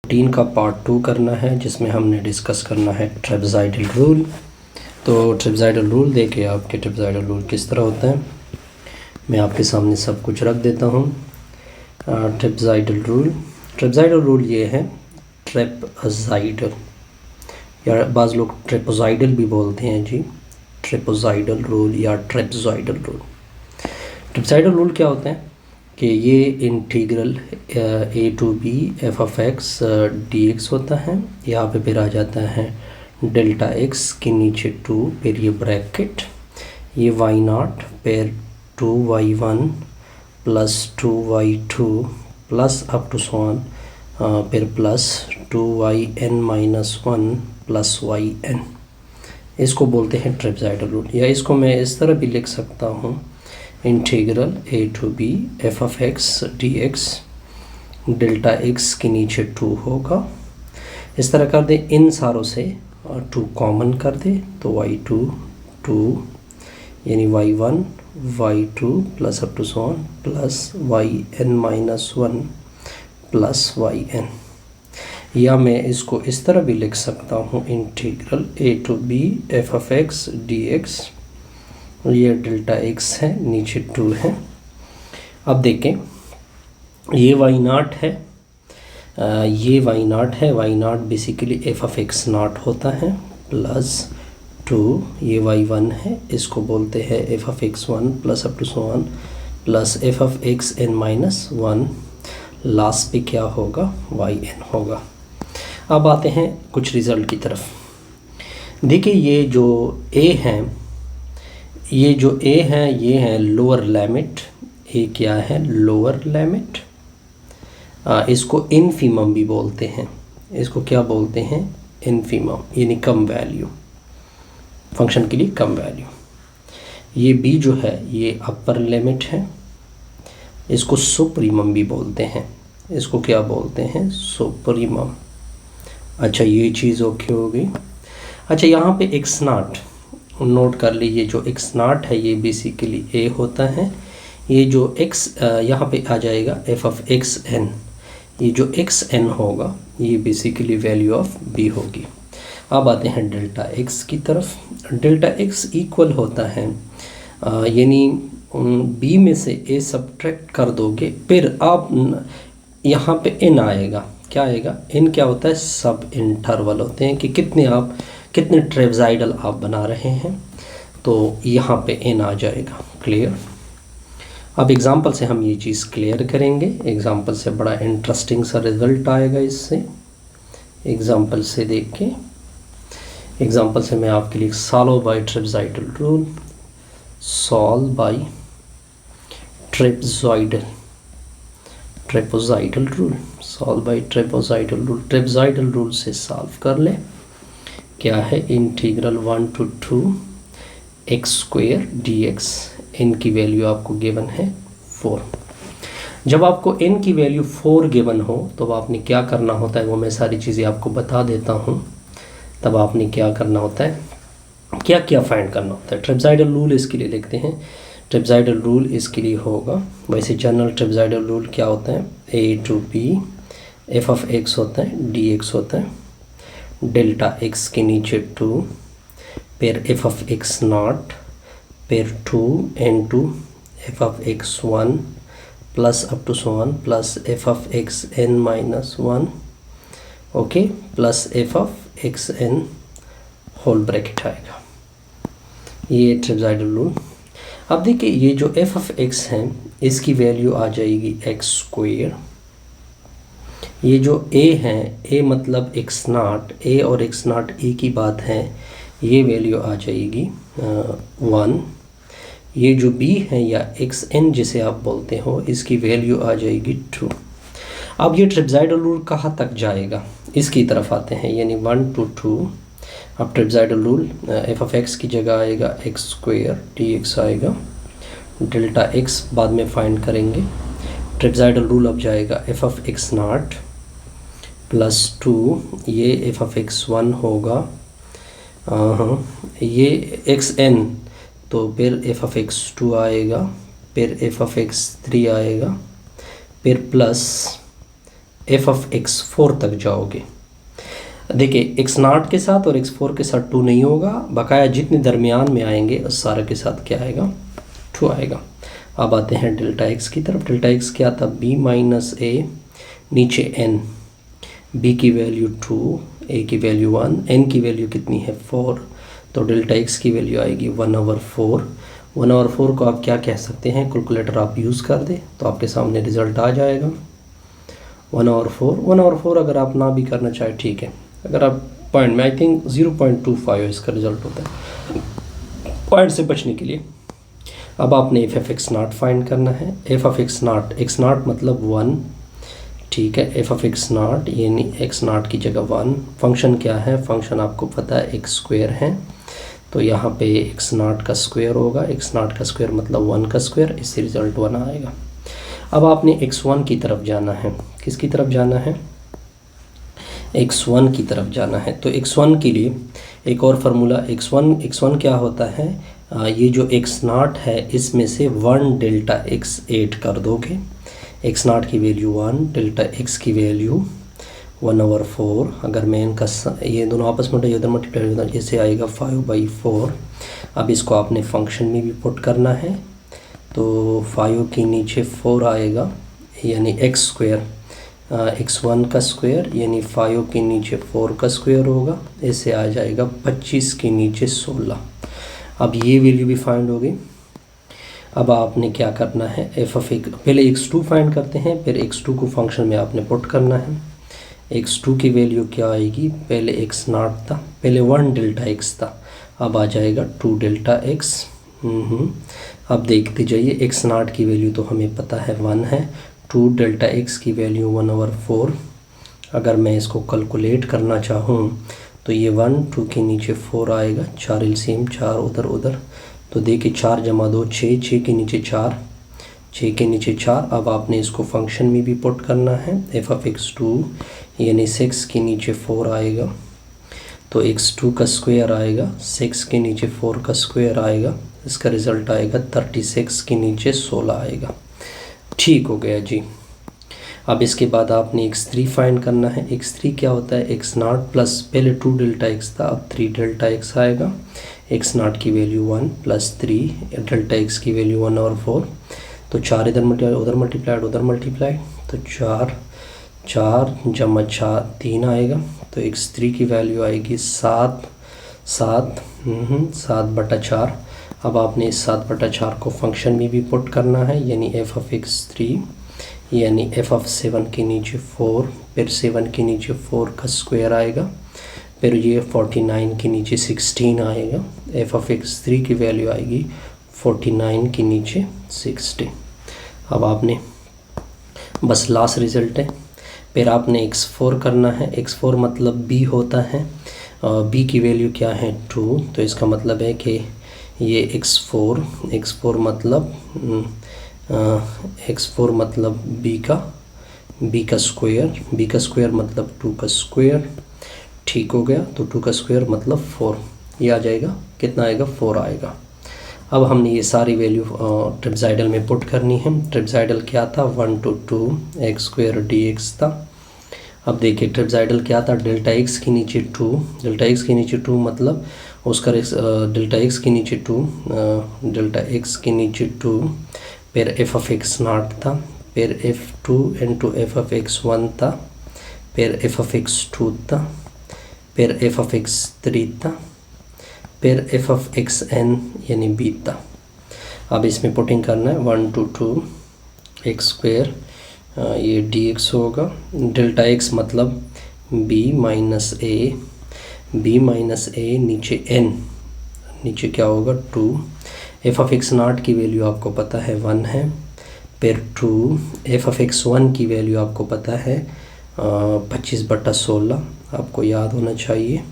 Routine का part 2 करना है जिसमें हमने डिस्कस करना है ट्रेपेज़ॉइडल रूल। तो ट्रेपेज़ॉइडल रूल देखिए आपके ट्रेपेज़ॉइडल रूल किस तरह होता है, मैं आपके सामने सब कुछ रख देता हूँ। ट्रेपेज़ॉइडल रूल ये है ट्रेपेज़ॉइडल, या बाज़ लोग ट्रेपेज़ॉइडल भी बोलते हैं जी, ट्रेपेज़ॉइडल रूल या ट्रेपेज़ॉइडल रूल। ट्रेपेज़ॉइडल रूल क्या होता है कि ये integral a to b f of x dx होता है। यहाँ पे फिर आ जाता है डेल्टा x के नीचे 2, फिर ये ब्रैकेट, ये y0 फिर 2y1 plus 2y2 plus up to so on, फिर plus 2yn minus 1 plus yn। इसको बोलते हैं ट्रेपेज़ॉइडल रूल, या इसको मैं इस तरह भी लिख सकता हूँ integral a to b f of x dx, delta x के नीचे 2 होगा। इस तरह कर दे, इन सारों से 2 कॉमन कर दे तो y2 2 यानी y1 y2 plus up to so on plus yn minus 1 plus yn। या मैं इसको इस तरह भी लिख सकता हूँ integral a to b f of x dx, ये डेल्टा x है, नीचे 2 है। अब देखें ये y0 है, ये y0 है, y0 basically f of x not होता है, प्लस 2 ये y1 है, इसको बोलते हैं f of x1 plus up to so on plus f of xn minus 1, last पे क्या होगा yn होगा। अब आते हैं कुछ रिज़ल्ट की तरफ। देखिए ये जो a है, ये जो a है ये है लोअर लिमिट, a क्या है लोअर लिमिट, इसको इनफीमम भी बोलते हैं, इसको क्या बोलते हैं इनफीमम, यानी कम वैल्यू, फंक्शन के लिए कम वैल्यू। ये b जो है ये अपर लिमिट है, इसको सुप्रीमम भी बोलते हैं, इसको क्या बोलते हैं सुप्रीमम। अच्छा ये चीज़ ओके हो गई। अच्छा यहाँ पे x0 नोट कर लीजिए, जो x0 है ये बेसिकली a होता है, ये जो x यहाँ पे आ जाएगा f ऑफ xn, ये जो xn होगा ये बेसिकली वैल्यू ऑफ b होगी। अब आते हैं डेल्टा x की तरफ। डेल्टा x इक्वल होता है यानी b में से a सब्ट्रैक्ट कर दोगे, फिर आप यहाँ पे n आएगा, क्या आएगा n क्या होता है सब इंटरवल होते हैं कि कितने ट्रेपेज़ॉइडल आप बना रहे हैं, तो यहाँ पे n आ जाएगा। क्लियर। अब एग्ज़ाम्पल से हम ये चीज़ क्लियर करेंगे, एग्ज़ाम्पल से बड़ा इंटरेस्टिंग सा रिज़ल्ट आएगा इससे। एग्ज़ाम्पल से देख के, एग्ज़ाम्पल से मैं आपके लिए solve by trapezoidal rule, solve by trapezoidal rule, solve by trapezoidal rule. Trapezoidal rule से सॉल्व कर ले, क्या है integral 1 to 2 x square dx, n की वैल्यू आपको गिवन है 4। जब आपको n की वैल्यू 4 गिवन हो तो आपने क्या करना होता है, वो मैं सारी चीज़ें आपको बता देता हूँ। तब आपने क्या करना होता है, क्या क्या फाइंड करना होता है। ट्रेपेज़ॉइडल रूल इसके लिए लिखते हैं, ट्रेपेज़ॉइडल रूल इसके लिए होगा, वैसे जनरल ट्रेपेज़ॉइडल रूल क्या होता है a to b f of x होता है dx होता है, डेल्टा x के नीचे 2, फिर f ऑफ x0, फिर 2 into f of x1 plus up to so on plus f of xn minus 1, okay, plus f of xn whole bracket आएगा। ये ट्रेपेज़ॉइडल रूल। अब देखिए ये जो f ऑफ x है इसकी वैल्यू आ जाएगी x स्क्वायर, ये जो a है, a मतलब x0, a और x0 एक ही बात है, ये वैल्यू आ जाएगी 1। ये जो b है या xn जिसे आप बोलते हो, इसकी वैल्यू आ जाएगी 2। अब ये ट्रेपेज़ॉइडल रूल कहाँ तक जाएगा, इसकी तरफ आते हैं, यानी 1 टू 2। अब trapezoidal rule f of x की जगह आएगा x स्क्वायर dx आएगा, डेल्टा x बाद में फाइंड करेंगे। ट्रेपेज़ॉइडल रूल अब जाएगा f ऑफ x0 प्लस 2, ये f ऑफ x1 होगा, ये xn, तो फिर f ऑफ x2 आएगा, फिर f ऑफ x3 आएगा, फिर plus F of x four तक जाओगे। देखिए एक्स नॉट के साथ और एक्स फोर के साथ टू नहीं होगा, बकाया जितने दरमियान में आएंगे उस सारे के साथ क्या आएगा, टू आएगा। अब आते हैं डेल्टा एक्स की तरफ। डेल्टा एक्स क्या था, बी माइनस ए, नीचे एन, बी की वैल्यू 2, ए की वैल्यू 1, एन की वैल्यू कितनी है 4, तो डेल्टा एक्स की वैल्यू आएगी 1/4। 1/4 को आप क्या कह सकते हैं, कैलकुलेटर आप यूज़ कर दें तो आपके सामने रिज़ल्ट आ जाएगा 1/4। 1/4 अगर आप ना भी करना चाहे ठीक है, अगर आप पॉइंट में आई थिंक 0.25 इसका रिज़ल्ट होता है पॉइंट से बचने के लिए। अब आपने F of x not find करना है। एफ ऑफ एक्स नॉट मतलब 1, ठीक है। एफ ऑफ एक्स नॉट यानी एक्स नॉट की जगह 1। फंक्शन क्या है, फंक्शन आपको पता है एक्स स्क्वायर है, तो यहाँ पे एक्स नॉट का स्क्वायर होगा। एक्स नॉट का स्क्वायर मतलब 1 का स्क्वायर, इससे रिज़ल्ट 1 आएगा। अब आपने x1 की तरफ जाना है। किसकी तरफ जाना है, x1 की तरफ जाना है। तो x1 के लिए एक और फार्मूला, x1 क्या होता है, ये जो x नॉट है इसमें से 1 डेल्टा x ऐड कर दोगे। x नॉट की वैल्यू 1, डेल्टा x की वैल्यू 1/4। अगर मैं इनका ये दोनों आपस में इधर मल्टीप्लाई होता है, जैसे आएगा 5/4। अब इसको आपने फंक्शन में भी पुट करना है, तो 5 के नीचे 4 आएगा, यानी एक्स स्क्वायर, x1 का स्क्वायर यानी 5 के नीचे 4 का स्क्वायर होगा, ऐसे आ जाएगा 25 के नीचे 16। अब ये वैल्यू भी फाइंड होगी। अब आपने क्या करना है, एफ ऑफ एक्स, पहले x2 फाइंड करते हैं, फिर x2 को फंक्शन में आपने पुट करना है। x2 की वैल्यू क्या आएगी, पहले x नॉट था, पहले 1 डेल्टा x था, अब आ जाएगा 2 डेल्टा x। अब देखते जाइए, x नॉट की वैल्यू तो हमें पता है 1 है, 2 डेल्टा x की वैल्यू 1/4। अगर मैं इसको कैलकुलेट करना चाहूँ तो ये 1, 2 के नीचे 4 आएगा, 4 एलसीएम, 4 उधर, तो देखिए 4 × 2 6, 6 के नीचे 4, 6 के नीचे 4। अब आपने इसको फंक्शन में भी पुट करना है। एफ ऑफ x2 यानी 6 के नीचे 4 आएगा, तो x2 का स्क्वायर आएगा, 6 के नीचे 4 का स्क्वायर आएगा, इसका रिज़ल्ट आएगा 36 के नीचे 16 आएगा। ठीक हो गया जी। अब इसके बाद आपने x3 फाइंड करना है। x3 क्या होता है, x नॉट प्लस, पहले 2 डेल्टा x था, अब 3 डेल्टा x आएगा। x नॉट की वैल्यू 1 प्लस 3 डेल्टा x की वैल्यू 1/4, तो 4 इधर मल्टीप्लाइड उधर मल्टीप्लाइड, तो 4 जमा 4 3 आएगा, तो x3 की वैल्यू आएगी 7/4। अब आपने इस 7/4 को फंक्शन में भी पुट करना है, यानी एफ ऑफ x3 यानी एफ ऑफ 7 के नीचे 4, फिर 7 के नीचे 4 का स्क्वायर आएगा, फिर ये 49 के नीचे 16 आएगा। एफ ऑफ x3 की वैल्यू आएगी 49 के नीचे 60। अब आपने बस लास्ट रिज़ल्ट है, फिर आपने x4 करना है। x4 मतलब b होता है, b की वैल्यू क्या है 2, तो इसका मतलब है कि ये x4 मतलब b का स्क्वायर मतलब 2 का स्क्वायर। ठीक हो गया, तो 2 का स्क्वायर मतलब 4, ये आ जाएगा, कितना आएगा 4 आएगा। अब हमने ये सारी वैल्यू ट्रेपज़ाइडल में पुट करनी है। ट्रेपज़ाइडल क्या था, 1 to 2 x² dx था। अब देखिए ट्रेपज़ाइडल क्या था, डेल्टा x के नीचे 2, डेल्टा x के नीचे 2 मतलब उसका डेल्टा x के नीचे 2, डेल्टा x के नीचे 2, फिर एफ ऑफ एक्स नॉट था, फिर f2 into F of x1 था, फिर एफ ऑफ x2 था, फिर एफ ऑफ x3 था, फिर एफ ऑफ xn यानी b था। अब इसमें पुटिंग करना है 1 to 2 x², ये dx होगा, डेल्टा x मतलब b माइनस a, नीचे n, नीचे क्या होगा 2। एफ ऑफ एक्स नॉट की वैल्यू आपको पता है 1 है, फिर 2। एफ ऑफ x1 की वैल्यू आपको पता है 25/16, आपको याद होना चाहिए।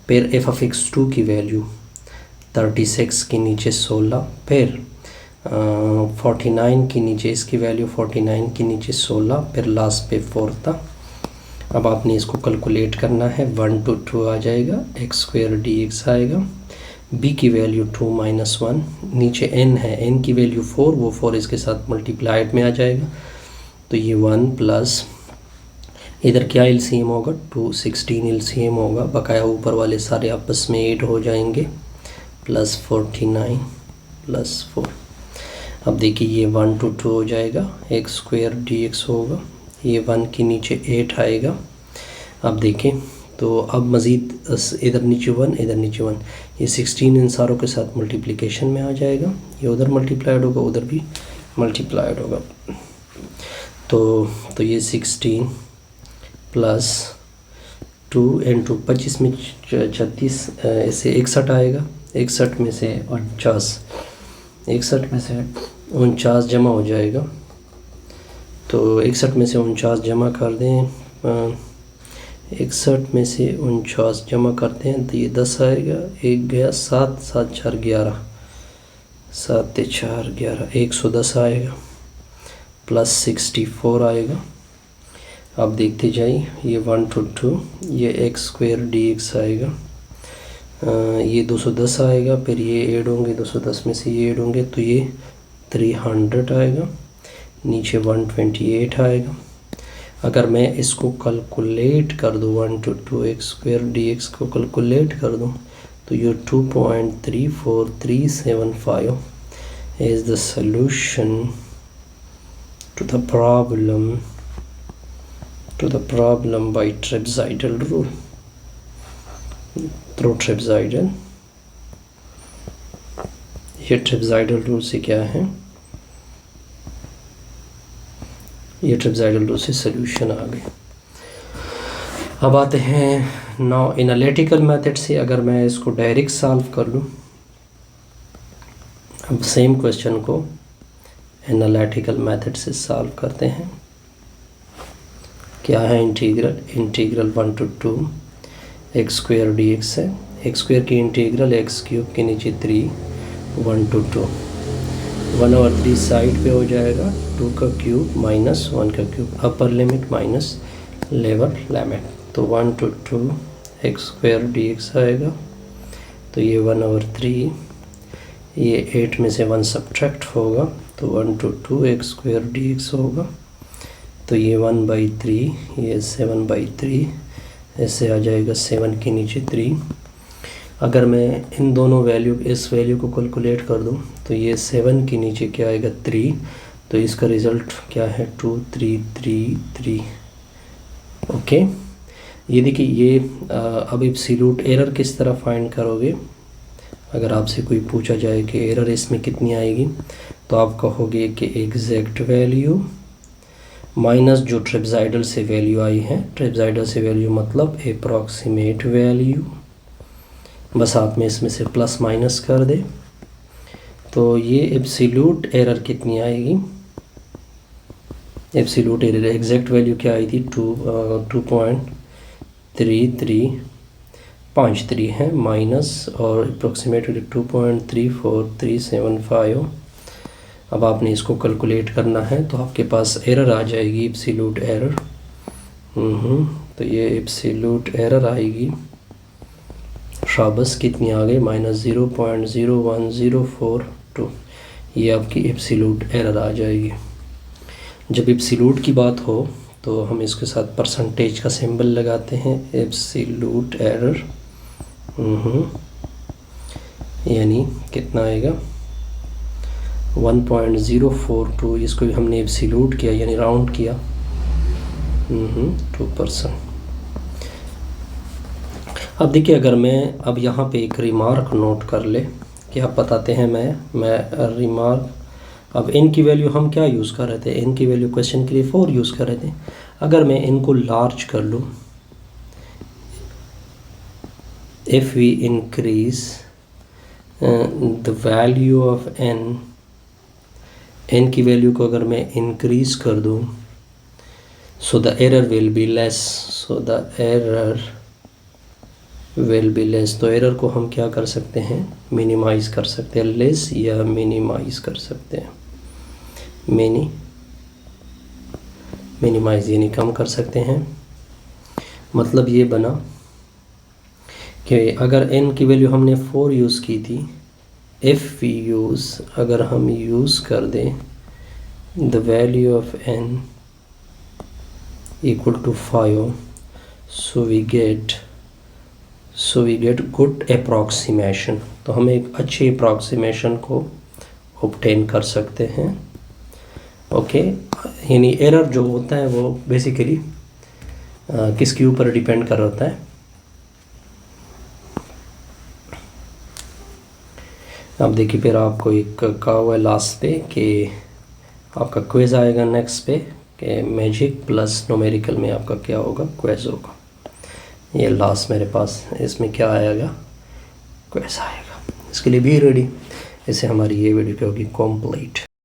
फिर एफ ऑफ x2 की वैल्यू 36 के नीचे 16, फिर 49 के नीचे इसकी वैल्यू 49 के नीचे 16, फिर लास्ट पे 4 था। अब आपने इसको कैलकुलेट करना है, 1 to 2 आ जाएगा, x² dx आएगा, b की वैल्यू 2 - 1, नीचे n है, n की वैल्यू 4, वो 4 इसके साथ मल्टीप्लाइड में आ जाएगा, तो ये 1 प्लस इधर क्या एलसीएम होगा, 216 एलसीएम होगा, बकाया ऊपर वाले सारे आपस में ऐड हो जाएंगे, प्लस 49 प्लस 4। अब देखिए ये 1 to 2 हो जाएगा, एक्स स्क्वायर डी एक्स होगा, ये 1 के नीचे 8 आएगा। अब देखें तो अब मज़ीद इधर नीचे 1 इधर नीचे 1, ये 16 इन सारों के साथ मल्टीप्लिकेशन में आ जाएगा, ये उधर मल्टीप्लाइड होगा उधर भी मल्टीप्लाइड होगा। तो ये 16 प्लस 2 and 2 25 में 36, ऐसे 61 आएगा, 61 में से 49 जमा हो जाएगा। तो 61 में से 49 जमा कर दें, 61 में से 49 जमा करते हैं तो ये 10 आएगा, एक गया 7, 7 4 11, 7 4 11, 110 आएगा, प्लस 64 आएगा। अब देखते जाइए, ये 1 to 2, ये एक्स स्क्वायर डी एक्स आएगा, ये 210 आएगा, फिर ये ऐड होंगे 210 में से ये ऐड होंगे तो ये 300 आएगा, नीचे 128 आएगा। अगर मैं इसको कैलकुलेट कर दूँ 1 to 2 x square d x को कैलकुलेट कर दूँ तो ये 2.34375 is the solution to the problem by trapezoidal rule, through trapezoidal. ये ट्रेपेज़ॉइडल रूल से क्या है, ये ट्रेपेज़ॉइडल रूल से सॉल्यूशन आ गए। अब आते हैं नाउ एनालिटिकल मेथड से। अगर मैं इसको डायरेक्ट सॉल्व कर लूँ, अब सेम क्वेश्चन को एनालिटिकल मेथड से सॉल्व करते हैं। क्या है integral 1 to 2 x square d x है, एक्स स्क्वायर की इंटीग्रल एक्स क्यूब के नीचे 3 1 to 2, 1/3 साइड पे हो जाएगा, 2 का क्यूब माइनस 1 का cube, upper limit minus lower limit, तो 1 to 2 x square d x आएगा, तो ये 1/3, ये 8 में से 1 सब्ट्रैक्ट होगा तो 1 to 2 x square d x होगा, तो ये 1/3, ये 7/3, ऐसे आ जाएगा 7 के नीचे 3। अगर मैं इन दोनों वैल्यू, इस वैल्यू को कैलकुलेट कर दूं तो ये 7 के नीचे क्या आएगा 3, तो इसका रिज़ल्ट क्या है 2333। ओके, ये देखिए ये अब एब्सोल्यूट एरर किस तरह फाइंड करोगे। अगर आपसे कोई पूछा जाए कि एरर इसमें कितनी आएगी तो आप कहोगे कि एग्जैक्ट वैल्यू माइनस जो ट्रेपेज़ॉइडल से वैल्यू आई है, ट्रेपेज़ॉइडल से वैल्यू मतलब अप्रॉक्सीमेट वैल्यू, बस आप में इसमें से प्लस माइनस कर दे। तो ये एब्सोल्यूट एरर कितनी आएगी, एब्सोल्यूट एरर एग्जैक्ट वैल्यू क्या आई थी 2.3353 है, माइनस और अप्रॉक्सीमेट 2.34375। अब आपने इसको कैलकुलेट करना है तो आपके पास एरर आ जाएगी एब्सोल्यूट एरर। तो ये एब्सोल्यूट एरर आएगी, शाबस कितनी आ गई -0.01042, ये आपकी एब्सोल्यूट एरर आ जाएगी। जब एब्सोल्यूट की बात हो तो हम इसके साथ परसेंटेज का सिंबल लगाते हैं, एब्सोल्यूट एरर, यानी कितना आएगा 1.042, इसको भी हमने एब्सोल्यूट किया यानी राउंड किया 2%। अब देखिए, अगर मैं अब यहाँ पे एक रिमार्क नोट कर ले, क्या बताते हैं मैं रिमार्क, अब n की वैल्यू हम क्या यूज़ कर रहे थे, n की वैल्यू क्वेश्चन के लिए 4 यूज़ कर रहे थे। अगर मैं इनको लार्ज कर लूँ, if we increase the value of n की वैल्यू को अगर मैं इंक्रीज़ कर दूँ, so the error will be less, तो एरर को हम क्या कर सकते हैं, मिनिमाइज़ कर सकते हैं, लेस या मिनिमाइज़ कर सकते हैं, मिनिमाइज़ यानी कम कर सकते हैं। मतलब ये बना कि अगर n की वैल्यू हमने 4 यूज़ की थी, इफ़ वी यूज़, अगर हम यूज़ कर दें the value of n equal to 5, so we get good approximation। तो हम एक अच्छी approximation को obtain कर सकते हैं। ओके, यानी एरर जो होता है वो बेसिकली किसके ऊपर डिपेंड कर होता है। अब देखिए, फिर आपको एक कहा हुआ है लास्ट पे कि आपका क्विज़ आएगा नेक्स्ट पे कि मैजिक प्लस न्यूमेरिकल में आपका क्या होगा, क्विज़ होगा। ये लास्ट मेरे पास इसमें क्या आएगा, क्विज़ आएगा। इसके लिए भी रेडी। इससे हमारी ये वीडियो क्या होगी, कंप्लीट।